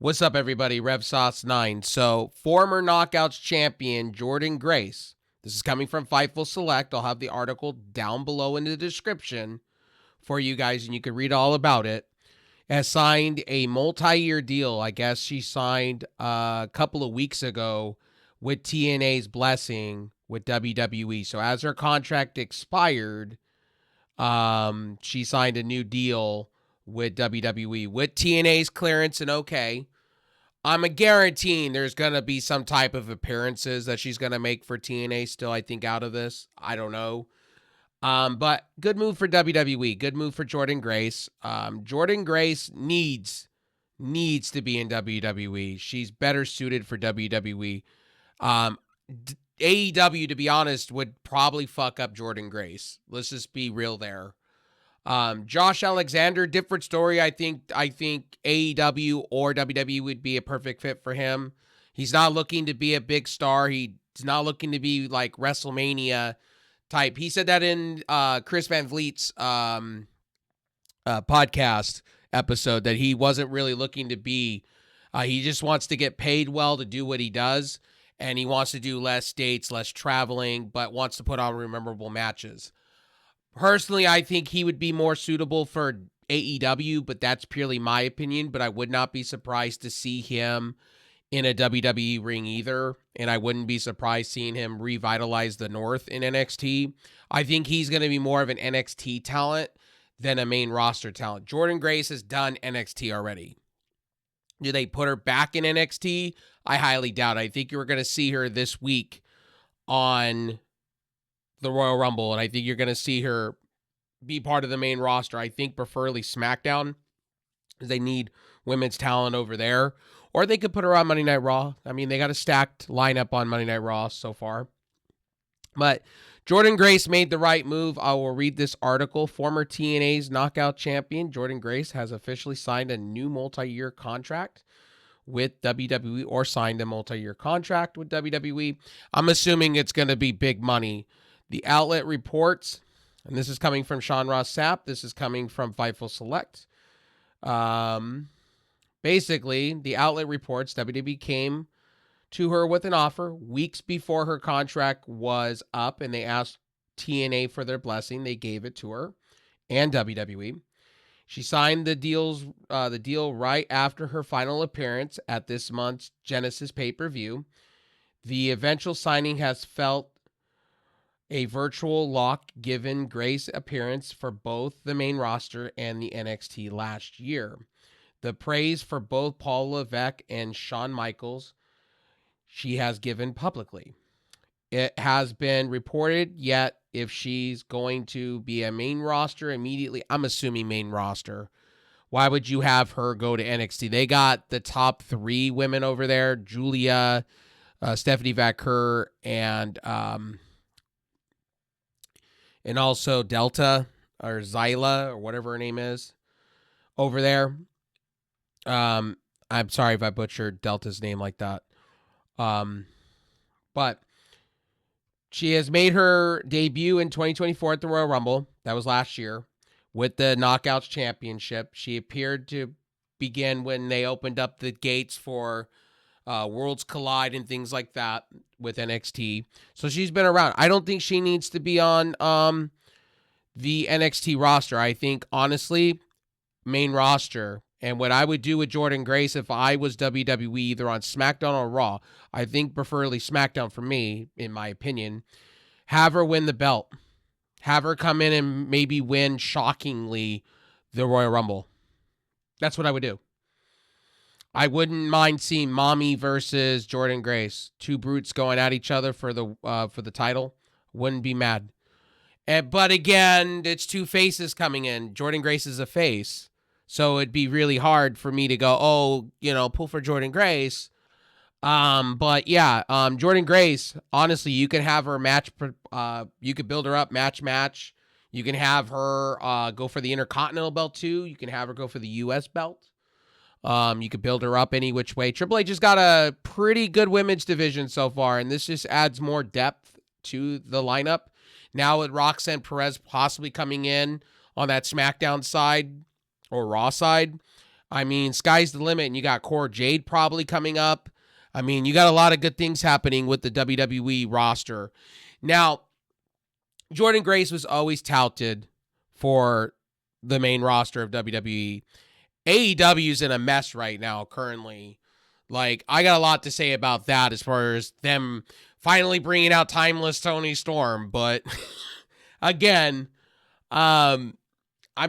What's up, everybody? RevSauce9. So, former Knockouts champion Jordynne Grace, this is coming from Fightful Select. I'll have the article down below in the description for you guys, and you can read all about it, has signed a multi-year deal. I guess she signed a couple of weeks ago with TNA's blessing with WWE. So, as her contract expired, she signed a new deal with WWE with TNA's clearance and okay. I'm a guaranteeing there's going to be some type of appearances that she's going to make for TNA still, I think, out of this. I don't know. But good move for WWE. Good move for Jordynne Grace. Jordynne Grace needs to be in WWE. She's better suited for WWE. AEW, to be honest, would probably fuck up Jordynne Grace. Let's just be real there. Josh Alexander, different story. I think AEW or WWE would be a perfect fit for him. He's not looking to be a big star. He's not looking to be like WrestleMania type. He said that in Chris Van Vliet's podcast episode that he wasn't really looking to be. He just wants to get paid well to do what he does, and he wants to do less dates, less traveling, but wants to put on memorable matches. Personally, I think he would be more suitable for AEW, but that's purely my opinion. But I would not be surprised to see him in a WWE ring either. And I wouldn't be surprised seeing him revitalize the North in NXT. I think he's going to be more of an NXT talent than a main roster talent. Jordynne Grace has done NXT already. Do they put her back in NXT? I highly doubt it. I think you're going to see her this week on the Royal Rumble, and I think you're going to see her be part of the main roster. I think preferably SmackDown, because they need women's talent over there. Or they could put her on Monday Night Raw. I mean, they got a stacked lineup on Monday Night Raw so far. But Jordynne Grace made the right move. I will read this article. Former TNA's knockout champion Jordynne Grace has officially signed a new multi-year contract with WWE, or signed a multi-year contract with WWE. I'm assuming it's going to be big money. The outlet reports, and this is coming from Sean Ross Sapp. This is coming from Fightful Select. Basically, the outlet reports WWE came to her with an offer weeks before her contract was up, and they asked TNA for their blessing. They gave it to her and WWE. She signed the deal right after her final appearance at this month's Genesis pay-per-view. The eventual signing has felt a virtual lock given Grace appearance for both the main roster and the NXT last year. The praise for both Paul Levesque and Shawn Michaels she has given publicly. It has been reported yet if she's going to be a main roster immediately. I'm assuming main roster. Why would you have her go to NXT? They got the top 3 women over there, Julia, Stephanie Vaquer, and also Delta or Zyla or whatever her name is over there. I'm sorry if I butchered Delta's name like that. But she has made her debut in 2024 at the Royal Rumble. That was last year with the Knockouts Championship. She appeared to begin when they opened up the gates for Worlds Collide and things like that with NXT. So she's been around. I don't think she needs to be on the NXT roster. I think, honestly, main roster. And what I would do with Jordynne Grace if I was WWE, either on SmackDown or Raw, I think preferably SmackDown for me, in my opinion, have her win the belt. Have her come in and maybe win, shockingly, the Royal Rumble. That's what I would do. I wouldn't mind seeing Mommy versus Jordynne Grace. 2 brutes going at each other for the title. Wouldn't be mad. But again, it's 2 faces coming in. Jordynne Grace is a face. So it'd be really hard for me to go, pull for Jordynne Grace. But yeah, Jordynne Grace, honestly, you can have her match. You could build her up match. You can have her go for the Intercontinental belt too. You can have her go for the U.S. belt. You could build her up any which way. Triple H has got a pretty good women's division so far, and this just adds more depth to the lineup. Now with Roxanne Perez possibly coming in on that SmackDown side or Raw side, I mean, sky's the limit, and you got Core Jade probably coming up. I mean, you got a lot of good things happening with the WWE roster. Now, Jordynne Grace was always touted for the main roster of WWE. AEW's in a mess right now, currently. Like, I got a lot to say about that as far as them finally bringing out Timeless Tony Storm. But, again, I'm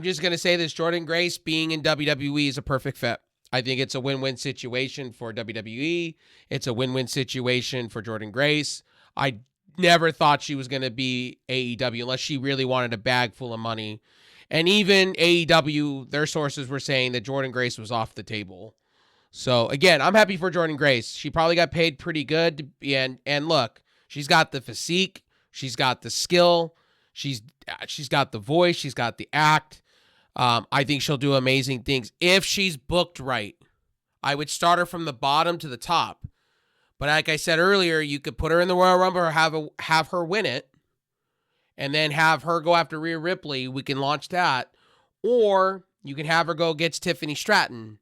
just going to say this. Jordynne Grace being in WWE is a perfect fit. I think it's a win-win situation for WWE. It's a win-win situation for Jordynne Grace. I never thought she was going to be AEW unless she really wanted a bag full of money. And even AEW, their sources were saying that Jordynne Grace was off the table. So, again, I'm happy for Jordynne Grace. She probably got paid pretty good. And look, she's got the physique. She's got the skill. She's got the voice. She's got the act. I think she'll do amazing things if she's booked right. I would start her from the bottom to the top. But like I said earlier, you could put her in the Royal Rumble or have her win it, and then have her go after Rhea Ripley. We can launch that. Or you can have her go against Tiffany Stratton,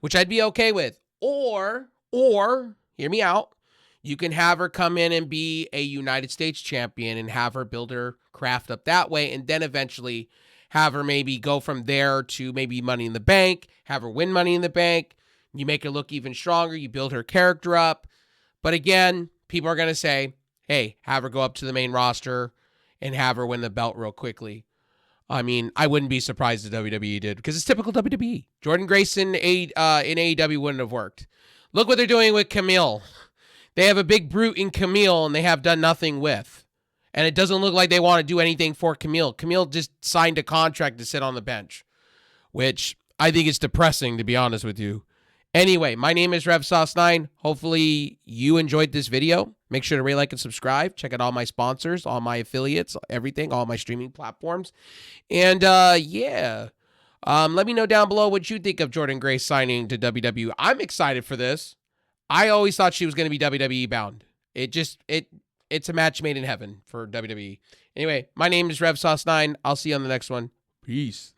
which I'd be okay with. Or, hear me out, you can have her come in and be a United States champion and have her build her craft up that way, and then eventually have her maybe go from there to maybe Money in the Bank, have her win Money in the Bank. You make her look even stronger. You build her character up. But again, people are going to say, hey, have her go up to the main roster and have her win the belt real quickly. I mean, I wouldn't be surprised if WWE did, because it's typical WWE. Jordynne Grace in AEW wouldn't have worked. Look what they're doing with Camille. They have a big brute in Camille, and they have done nothing with. And it doesn't look like they want to do anything for Camille. Camille just signed a contract to sit on the bench, which I think is depressing, to be honest with you. Anyway, my name is RevSauce9. Hopefully you enjoyed this video. Make sure to rate, like, and subscribe. Check out all my sponsors, all my affiliates, everything, all my streaming platforms. And, yeah. Let me know down below what you think of Jordynne Grace signing to WWE. I'm excited for this. I always thought she was going to be WWE bound. It's a match made in heaven for WWE. Anyway, my name is RevSauce9. I'll see you on the next one. Peace.